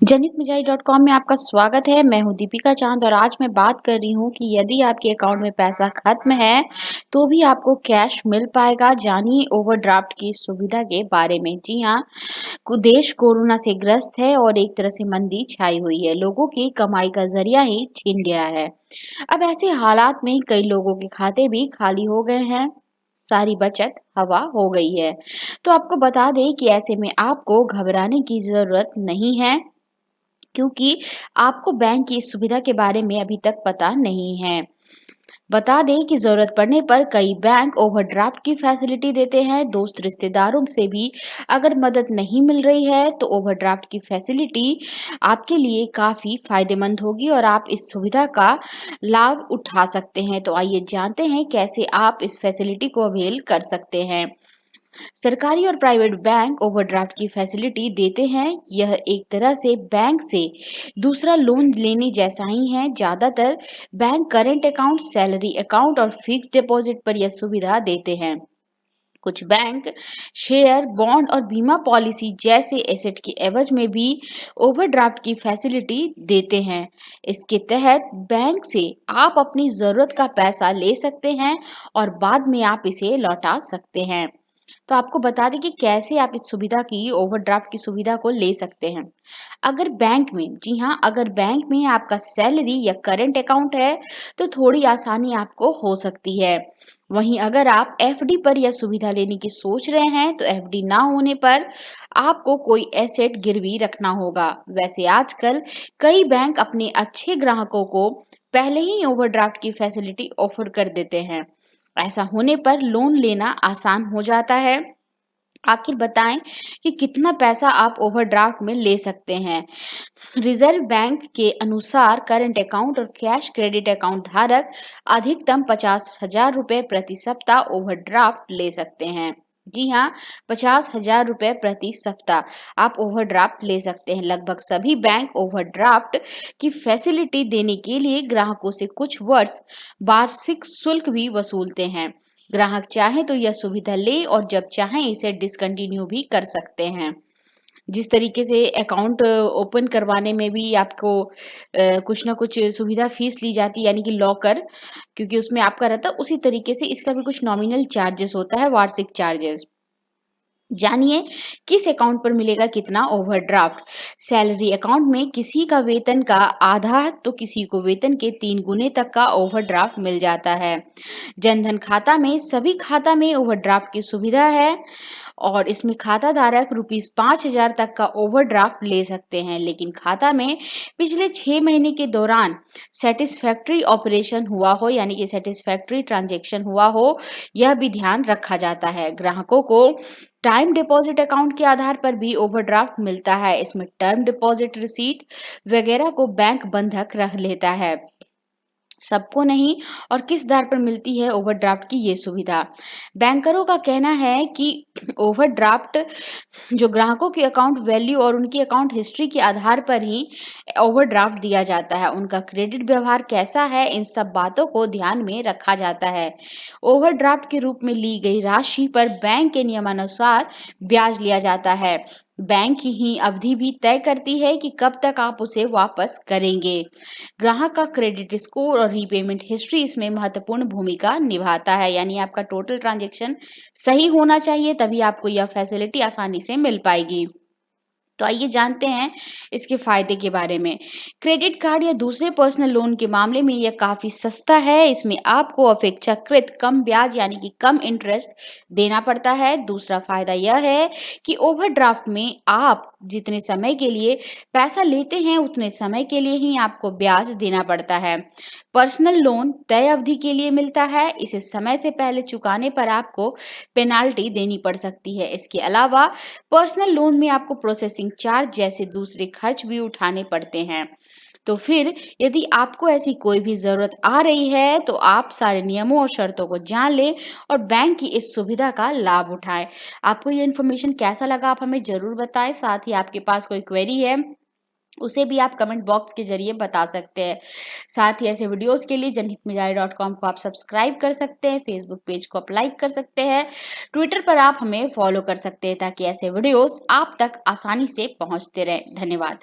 जनहितमिजाज.com में आपका स्वागत है। मैं हूं दीपिका चांद और आज मैं बात कर रही हूं कि यदि आपके अकाउंट में पैसा खत्म है तो भी आपको कैश मिल पाएगा। जानिए ओवरड्राफ्ट की सुविधा के बारे में। जी हां, देश कोरोना से ग्रस्त है और एक तरह से मंदी छाई हुई है। लोगों की कमाई का जरिया ही छीन गया है। अब ऐसे हालात में कई लोगों के खाते भी खाली हो गए हैं, सारी बचत हवा हो गई है। तो आपको बता दें कि ऐसे में आपको घबराने की जरूरत नहीं है, क्योंकि आपको बैंक की इस सुविधा के बारे में अभी तक पता नहीं है। बता दें कि जरूरत पड़ने पर कई बैंक ओवरड्राफ्ट की फैसिलिटी देते हैं। दोस्त रिश्तेदारों से भी अगर मदद नहीं मिल रही है तो ओवरड्राफ्ट की फैसिलिटी आपके लिए काफी फायदेमंद होगी और आप इस सुविधा का लाभ उठा सकते हैं। तो आइए जानते हैं कैसे आप इस फैसिलिटी को अवेल कर सकते हैं। सरकारी और प्राइवेट बैंक ओवरड्राफ्ट की फैसिलिटी देते हैं। यह एक तरह से बैंक से दूसरा लोन लेने जैसा ही है। ज्यादातर bank current account, salary account और फिक्स्ड डिपॉजिट पर यह सुविधा देते हैं। कुछ बैंक शेयर, बॉन्ड और बीमा पॉलिसी जैसे एसेट के एवज में भी ओवरड्राफ्ट की फैसिलिटी देते हैं। इसके तहत बैंक से आप अपनी जरूरत का पैसा ले सकते हैं और बाद में आप इसे लौटा सकते हैं। तो आपको बता दें कि कैसे आप इस सुविधा की, ओवरड्राफ्ट की सुविधा को ले सकते हैं। अगर बैंक में, जी हाँ, अगर बैंक में आपका सैलरी या करंट अकाउंट है तो थोड़ी आसानी आपको हो सकती है। वहीं अगर आप एफडी पर यह सुविधा लेने की सोच रहे हैं तो एफडी ना होने पर आपको कोई एसेट गिरवी रखना होगा। वैसे आजकल कई बैंक अपने अच्छे ग्राहकों को पहले ही ओवरड्राफ्ट की फैसिलिटी ऑफर कर देते हैं। ऐसा होने पर लोन लेना आसान हो जाता है। आखिर बताएं कि कितना पैसा आप ओवरड्राफ्ट में ले सकते हैं। रिजर्व बैंक के अनुसार करंट अकाउंट और कैश क्रेडिट अकाउंट धारक अधिकतम 50,000 रुपए प्रति सप्ताह ओवरड्राफ्ट ले सकते हैं। जी हाँ, 50,000 रुपए प्रति सप्ताह आप ओवरड्राफ्ट ले सकते हैं। लगभग सभी बैंक ओवरड्राफ्ट की फैसिलिटी देने के लिए ग्राहकों से कुछ वर्ष वार्षिक शुल्क भी वसूलते हैं। ग्राहक चाहे तो यह सुविधा ले और जब चाहे इसे डिसकंटिन्यू भी कर सकते हैं। जिस तरीके से अकाउंट ओपन करवाने में भी आपको कुछ ना कुछ सुविधा फीस ली जाती है, यानी कि लॉकर, क्योंकि उसमें आपका रहता है, उसी तरीके से इसका भी कुछ नॉमिनल चार्जेस होता है, वार्षिक चार्जेस। जानिए किस अकाउंट पर मिलेगा कितना ओवरड्राफ्ट। सैलरी अकाउंट में किसी का वेतन का आधा तो किसी को वेतन के 3 गुने तक का ओवरड्राफ्ट मिल जाता है। जनधन खाता में सभी खाता में ओवरड्राफ्ट की सुविधा है और इसमें खाता धारक ₹5,000 तक का ओवरड्राफ्ट ले सकते हैं, लेकिन खाता में पिछले 6 महीने के दौरान सेटिस्फैक्ट्री ऑपरेशन हुआ हो, यानी कि सेटिस्फैक्ट्री ट्रांजैक्शन हुआ हो, यह भी ध्यान रखा जाता है। ग्राहकों को टाइम डिपॉजिट अकाउंट के आधार पर भी ओवरड्राफ्ट मिलता है। इसमें टर्म डिपॉजिट रिसीट वगैरह को बैंक बंधक रख लेता है। सबको नहीं और किस आधार पर मिलती है ओवरड्राफ्ट की ये सुविधा। बैंकरों का कहना है कि ओवरड्राफ्ट जो ग्राहकों की अकाउंट वैल्यू और उनकी अकाउंट हिस्ट्री के आधार पर ही ओवरड्राफ्ट दिया जाता है। उनका क्रेडिट व्यवहार कैसा है, इन सब बातों को ध्यान में रखा जाता है। ओवरड्राफ्ट के रूप में ली गई राशि पर बैंक के नियमानुसार ब्याज लिया जाता है। बैंक ही अवधि भी तय करती है कि कब तक आप उसे वापस करेंगे। ग्राहक का क्रेडिट स्कोर और रीपेमेंट हिस्ट्री इसमें महत्वपूर्ण भूमिका निभाता है, यानी आपका टोटल ट्रांजैक्शन सही होना चाहिए, तभी आपको यह फैसिलिटी आसानी से मिल पाएगी। तो आइए जानते हैं इसके फायदे के बारे में। क्रेडिट कार्ड या दूसरे पर्सनल लोन के मामले में यह काफी सस्ता है। इसमें आपको अपेक्षाकृत कम ब्याज, यानी कि कम इंटरेस्ट देना पड़ता है। दूसरा फायदा यह है कि ओवरड्राफ्ट में आप जितने समय के लिए पैसा लेते हैं उतने समय के लिए ही आपको ब्याज देना पड़ता है। पर्सनल लोन तय अवधि के लिए मिलता है। इसे समय से पहले चुकाने पर आपको पेनाल्टी देनी पड़ सकती है। इसके अलावा पर्सनल लोन में आपको प्रोसेसिंग चार्ज जैसे दूसरे खर्च भी उठाने पड़ते हैं। तो फिर यदि आपको ऐसी कोई भी जरूरत आ रही है तो आप सारे नियमों और शर्तों को जान लें और बैंक की इस सुविधा का लाभ उठाएं। आपको ये इन्फॉर्मेशन कैसा लगा, आप हमें जरूर बताएं। साथ ही आपके पास कोई क्वेरी है उसे भी आप कमेंट बॉक्स के जरिए बता सकते हैं। साथ ही ऐसे वीडियोस के लिए जनहितमिजाज.com को आप सब्सक्राइब कर सकते हैं, फेसबुक पेज को आप लाइक कर सकते हैं, ट्विटर पर आप हमें फॉलो कर सकते हैं, ताकि ऐसे वीडियोस आप तक आसानी से पहुंचते रहें। धन्यवाद।